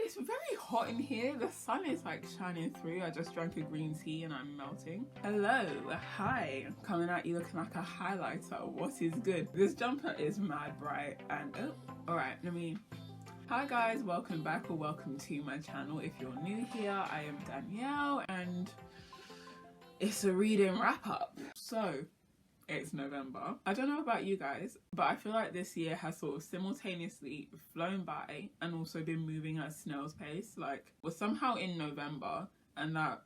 It's very hot in here. The sun is like shining through. I just drank a green tea and I'm melting. Hello, hi. Coming at you looking like a highlighter. What is good? This jumper is mad bright and alright, hi guys, welcome back or welcome to my channel. If you're new here, I am Danielle and it's a reading wrap up. So it's November. I don't know about you guys, but I feel like this year has sort of simultaneously flown by and also been moving at snail's pace. Like, we're somehow in November and that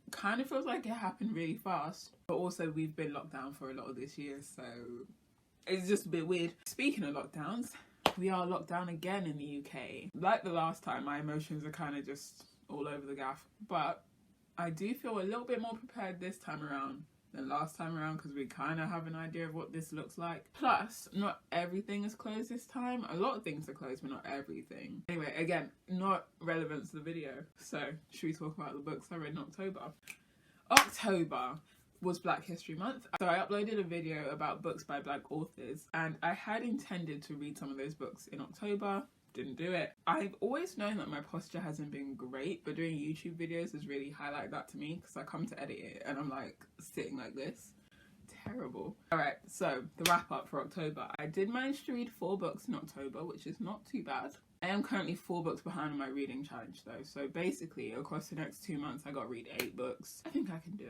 kind of feels like it happened really fast, but also we've been locked down for a lot of this year, so it's just a bit weird. Speaking of lockdowns, we are locked down again in the UK. Like the last time, my emotions are kind of just all over the gaff, but I do feel a little bit more prepared this time around than last time around because we kind of have an idea of what this looks like. Plus, not everything is closed this time. A lot of things are closed, but not everything. Anyway, again, not relevant to the video. So, should we talk about the books I read in October? October was Black History Month. So I uploaded a video about books by Black authors and I had intended to read some of those books in October. Didn't do it. I've always known that my posture hasn't been great, but doing YouTube videos has really highlighted that to me because I come to edit it and I'm like sitting like this. Terrible. Alright, so the wrap up for October. I did manage to read 4 books in October, which is not too bad. I am currently 4 books behind on my reading challenge though, so basically across the next 2 months I got to read 8 books. I think I can do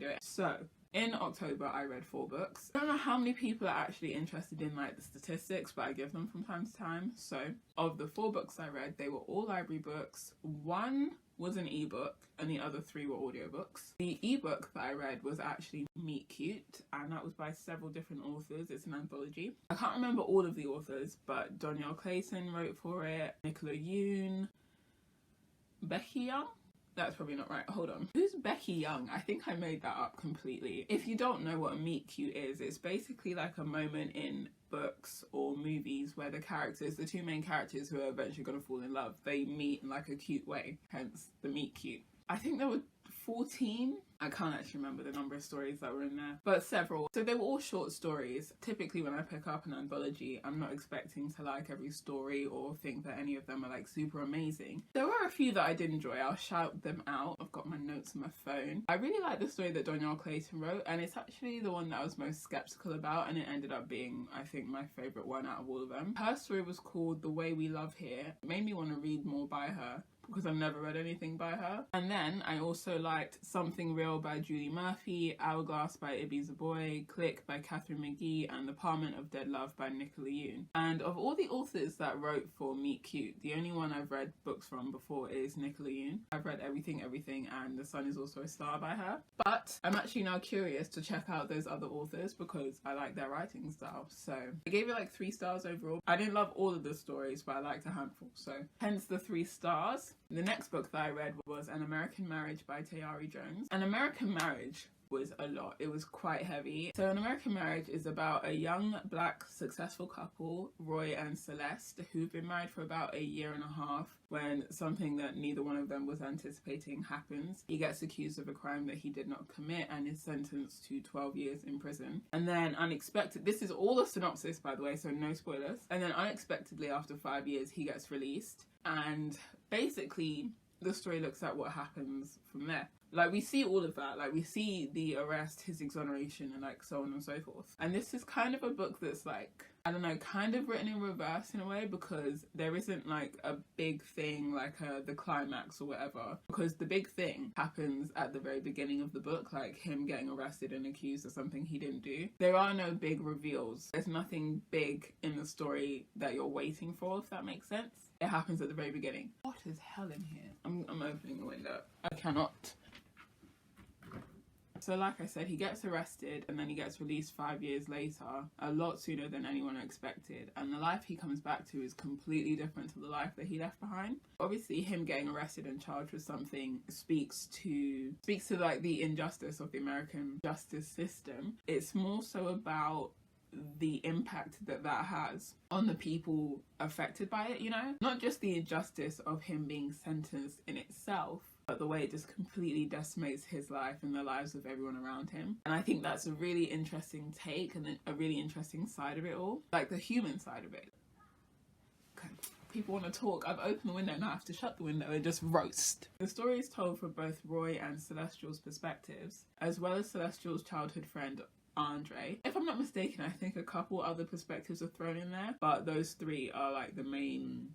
it. So in October, I read 4 books. I don't know how many people are actually interested in like the statistics, but I give them from time to time. So of the 4 books I read, they were all library books. 1 was an ebook and the other 3 were audiobooks. The ebook that I read was actually Meet Cute and that was by several different authors. It's an anthology. I can't remember all of the authors, but Danielle Elaine wrote for it, Nicola Yoon, Becky Young. That's probably not right. Hold on. Who's Becky Young? I think I made that up completely. If you don't know what a meet cute is, it's basically like a moment in books or movies where the characters, the 2 main characters who are eventually going to fall in love, they meet in like a cute way, hence the meet cute. I think there were 14. I can't actually remember the number of stories that were in there, but several. So they were all short stories. Typically when I pick up an anthology, I'm not expecting to like every story or think that any of them are like super amazing. There were a few that I did enjoy. I'll shout them out. I've got my notes on my phone. I really like the story that Danielle Clayton wrote, and it's actually the one that I was most skeptical about, and it ended up being, I think, my favourite one out of all of them. Her story was called The Way We Love Here. It made me want to read more by her, because I've never read anything by her. And then I also liked Something Real by Julie Murphy, Hourglass by Ibi Zoboi, Click by Catherine McGee, and The Parliament of Dead Love by Nicola Yoon. And of all the authors that wrote for Meet Cute, the only one I've read books from before is Nicola Yoon. I've read Everything, and The Sun Is Also a Star by her. But I'm actually now curious to check out those other authors because I like their writing style. So I gave it like 3 stars overall. I didn't love all of the stories, but I liked a handful, so hence the 3 stars. The next book that I read was An American Marriage by Tayari Jones. An American Marriage was a lot. It was quite heavy. So An American Marriage is about a young black successful couple, Roy and Celeste, who've been married for about 1.5 years when something that neither one of them was anticipating happens. He gets accused of a crime that he did not commit and is sentenced to 12 years in prison. And then this is all a synopsis by the way, so no spoilers. And then unexpectedly after 5 years he gets released, and basically the story looks at what happens from there. Like, we see all of that. Like, we see the arrest, his exoneration, and like so on and so forth. And this is kind of a book that's like, I don't know, kind of written in reverse in a way, because there isn't like a big thing like the climax or whatever, because the big thing happens at the very beginning of the book, like him getting arrested and accused of something he didn't do. There are no big reveals. There's nothing big in the story that you're waiting for, if that makes sense. It happens at the very beginning. What is hell in here? I'm opening the window. I cannot. So like I said, he gets arrested and then he gets released 5 years later, a lot sooner than anyone expected. And the life he comes back to is completely different to the life that he left behind. Obviously, him getting arrested and charged with something speaks to like the injustice of the American justice system. It's more so about the impact that has on the people affected by it, you know? Not just the injustice of him being sentenced in itself, but the way it just completely decimates his life and the lives of everyone around him. And I think that's a really interesting take and a really interesting side of it all. Like the human side of it. Okay. people want to talk. I've opened the window and I have to shut the window and just roast. The story is told from both Roy and Celestial's perspectives, as well as Celestial's childhood friend Andre. If I'm not mistaken, I think a couple other perspectives are thrown in there, but those three are like the main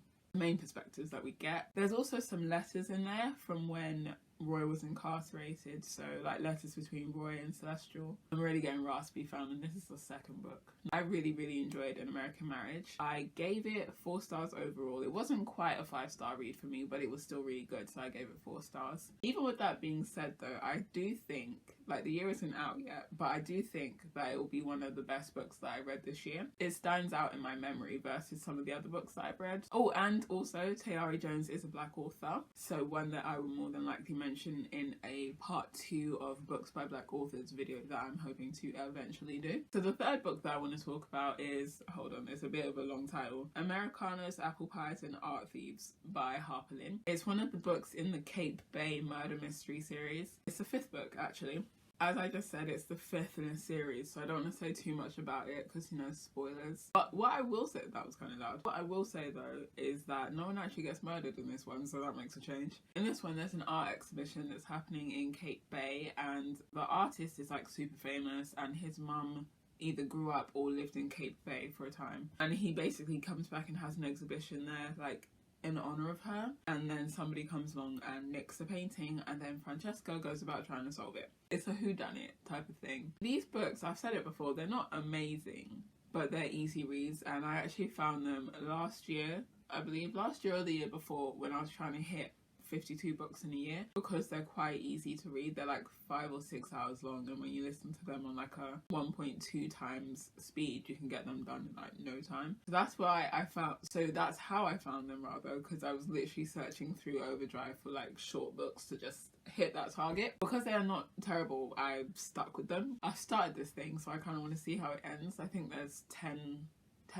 perspectives that we get. There's also some letters in there from when Roy was incarcerated, so like letters between Roy and Celestial. I'm really getting raspy, fam, and this is the second book. I really enjoyed An American Marriage. I gave it 4 stars overall. It wasn't quite a 5-star read for me, but it was still really good, so I gave it 4 stars. Even with that being said though, I do think, like, the year isn't out yet, but I do think that it will be one of the best books that I read this year. It stands out in my memory versus some of the other books that I've read. Oh, and also Tayari Jones is a black author, so one that I will more than likely mention in a part 2 of books by black authors video that I'm hoping to eventually do. So the third book that I want to talk about is, hold on, it's a bit of a long title, Americanos, Apple Pies and Art Thieves by Harper Lynn. It's one of the books in the Cape Bay murder mystery series. It's the 5th book actually. As I just said, it's the 5th in a series, so I don't want to say too much about it because, you know, spoilers. But what I will say, that was kind of loud. What I will say though is that no one actually gets murdered in this one, so that makes a change. In this one, there's an art exhibition that's happening in Cape Bay, and the artist is like super famous, and his mum either grew up or lived in Cape Bay for a time. And he basically comes back and has an exhibition there, like, in honor of her, and then somebody comes along and nicks the painting, and then Francesca goes about trying to solve it. It's a whodunit type of thing. These books, I've said it before, they're not amazing, but they're easy reads, and I actually found them last year, I believe last year or the year before, when I was trying to hit 52 books in a year, because they're quite easy to read. They're like 5 or 6 hours long, and when you listen to them on like a 1.2 times speed, you can get them done in like no time. So that's how I found them, rather, because I was literally searching through Overdrive for like short books to just hit that target. Because they are not terrible, I've stuck with them. I've started this thing, so I kind of want to see how it ends. I think there's 10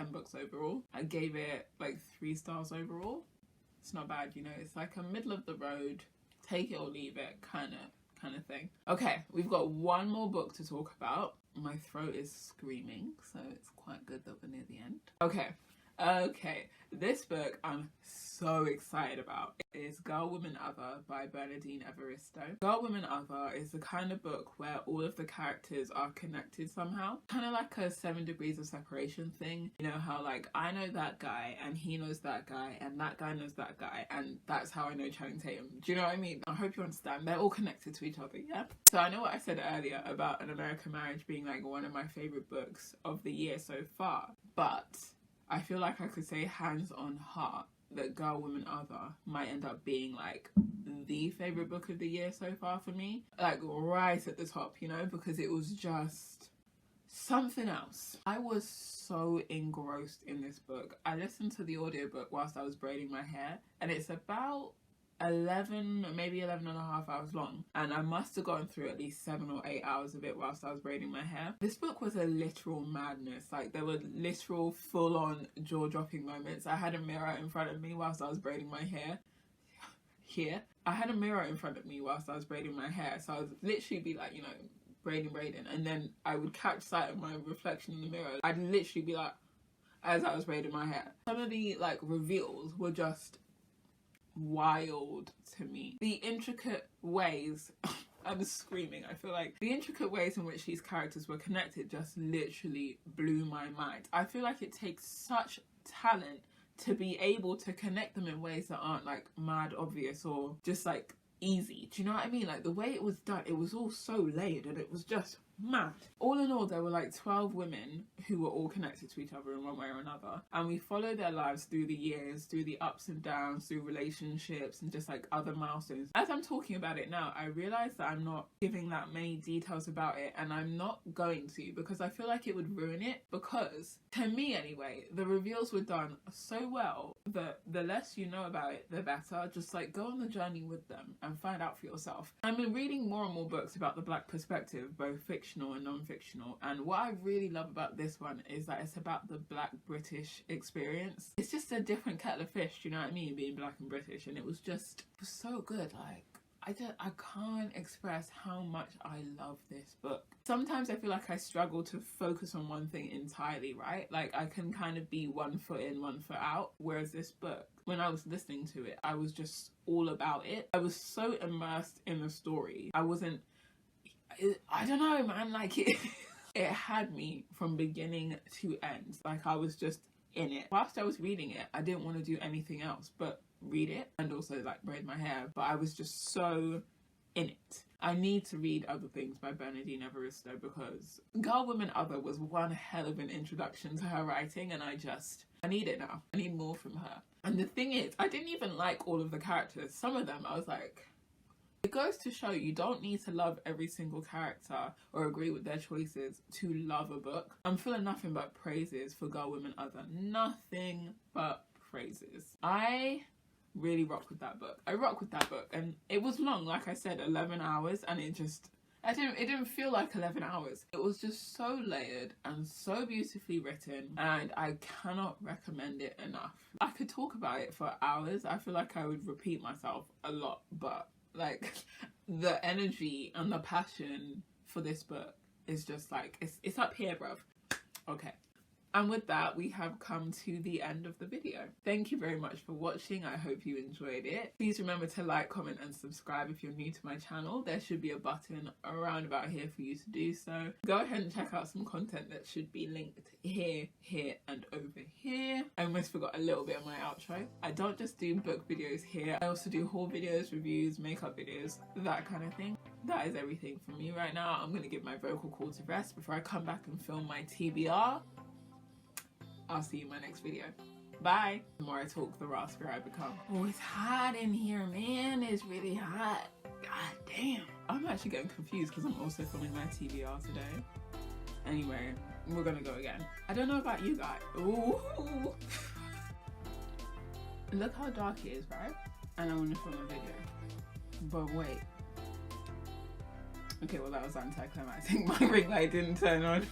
books overall. I gave it like 3 stars overall. It's not bad, you know, it's like a middle of the road, take it or leave it kind of thing. Okay, we've got one more book to talk about. My throat is screaming, so it's quite good that we're near the end. Okay, this book I'm so excited about is Girl, Woman, Other by Bernardine Evaristo. Girl, Woman, Other is the kind of book where all of the characters are connected somehow. Kind of like a 7 degrees of separation thing. You know how like I know that guy and he knows that guy and that guy knows that guy, and that's how I know Channing Tatum. Do you know what I mean? I hope you understand. They're all connected to each other, yeah? So I know what I said earlier about An American Marriage being like one of my favourite books of the year so far, but I feel like I could say hands on heart that Girl, Woman, Other might end up being like the favourite book of the year so far for me. Like right at the top, you know, because it was just something else. I was so engrossed in this book. I listened to the audiobook whilst I was braiding my hair, and it's about 11, maybe 11 and a half hours long, and I must have gone through at least 7 or 8 hours of it whilst I was braiding my hair. This book was a literal madness. Like, there were literal full-on jaw-dropping moments. I had a mirror in front of me whilst I was braiding my hair. I had a mirror in front of me whilst I was braiding my hair, so I would literally be like, you know, braiding, and then I would catch sight of my reflection in the mirror. I'd literally be like, as I was braiding my hair. Some of the like reveals were just wild to me. The intricate ways I'm screaming. I feel like the intricate ways in which these characters were connected just literally blew my mind. I feel like it takes such talent to be able to connect them in ways that aren't like mad obvious or just like easy. Do you know what I mean? Like the way it was done, it was all so layered and it was just mad. All in all, there were like 12 women who were all connected to each other in one way or another, and we follow their lives through the years, through the ups and downs, through relationships and just like other milestones. As I'm talking about it now, I realise that I'm not giving that many details about it, and I'm not going to, because I feel like it would ruin it, because to me anyway, the reveals were done so well that the less you know about it, the better. Just like go on the journey with them and find out for yourself. I've been reading more and more books about the black perspective, both fictional and non-fictional, and what I really love about this one is that it's about the black British experience. It's just a different kettle of fish, do you know what I mean, being black and British, and it was so good. Like, I can't express how much I love this book. Sometimes I feel like I struggle to focus on one thing entirely, right? Like I can kind of be one foot in, one foot out. Whereas this book, when I was listening to it, I was just all about it. I was so immersed in the story. I don't know, man, like it had me from beginning to end. Like I was just in it. Whilst I was reading it, I didn't want to do anything else but read it and also like braid my hair, but I was just so in it. I need to read other things by Bernardine Evaristo because Girl, Woman, Other was one hell of an introduction to her writing, and I need it now. I need more from her. And the thing is, I didn't even like all of the characters. Some of them I was like, it goes to show you don't need to love every single character or agree with their choices to love a book. I'm feeling nothing but praises for Girl, Woman, Other. Nothing but praises. I really rock with that book. I rock with that book, and it was long, like I said, 11 hours, and it didn't feel like 11 hours. It was just so layered and so beautifully written, and I cannot recommend it enough. I could talk about it for hours. I feel like I would repeat myself a lot, but like the energy and the passion for this book is just like, it's up here, bruv. Okay. And with that, we have come to the end of the video. Thank you very much for watching. I hope you enjoyed it. Please remember to like, comment and subscribe if you're new to my channel. There should be a button around about here for you to do so. Go ahead and check out some content that should be linked here, here and over here. I almost forgot a little bit of my outro. I don't just do book videos here. I also do haul videos, reviews, makeup videos, that kind of thing. That is everything from me right now. I'm going to give my vocal cord to rest before I come back and film my TBR. I'll see you in my next video. Bye. The more I talk, the raspier I become. Oh, it's hot in here, man. It's really hot. God damn. I'm actually getting confused because I'm also filming my TBR today. Anyway, we're gonna go again. I don't know about you guys. Ooh. Look how dark it is, right? And I want to film a video. But wait. Okay, well that was anticlimactic. My ring light didn't turn on.